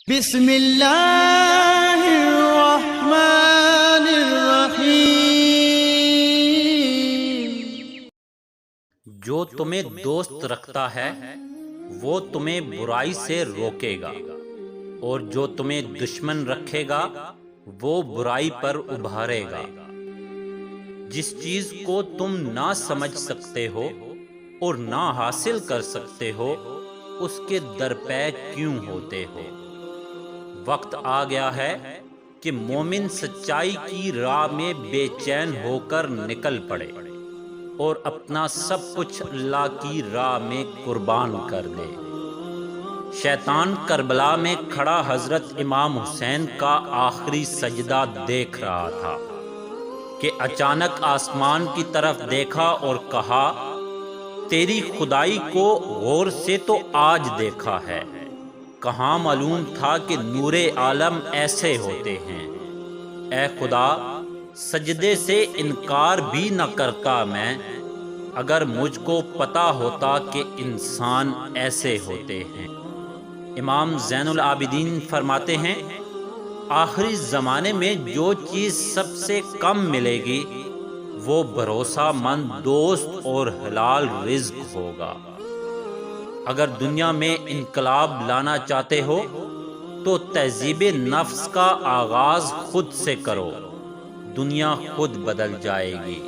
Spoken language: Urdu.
بسم اللہ الرحمن الرحیم۔ جو تمہیں دوست رکھتا ہے وہ تمہیں برائی سے روکے گا، اور جو تمہیں دشمن رکھے گا وہ برائی پر ابھارے گا۔ جس چیز کو تم نہ سمجھ سکتے ہو اور نہ حاصل کر سکتے ہو اس کے درپے کیوں ہوتے ہو؟ وقت آ گیا ہے کہ مومن سچائی کی راہ میں بے چین ہو کر نکل پڑے اور اپنا سب کچھ اللہ کی راہ میں قربان کر دے۔ شیطان کربلا میں کھڑا حضرت امام حسین کا آخری سجدہ دیکھ رہا تھا کہ اچانک آسمان کی طرف دیکھا اور کہا، تیری خدائی کو غور سے تو آج دیکھا ہے، کہاں معلوم تھا کہ نور عالم ایسے ہوتے ہیں۔ اے خدا، سجدے سے انکار بھی نہ کرتا میں، اگر مجھ کو پتا ہوتا کہ انسان ایسے ہوتے ہیں۔ امام زین العابدین فرماتے ہیں، آخری زمانے میں جو چیز سب سے کم ملے گی وہ بھروسہ مند دوست اور حلال رزق ہوگا۔ اگر دنیا میں انقلاب لانا چاہتے ہو تو تہذیب نفس کا آغاز خود سے کرو، دنیا خود بدل جائے گی۔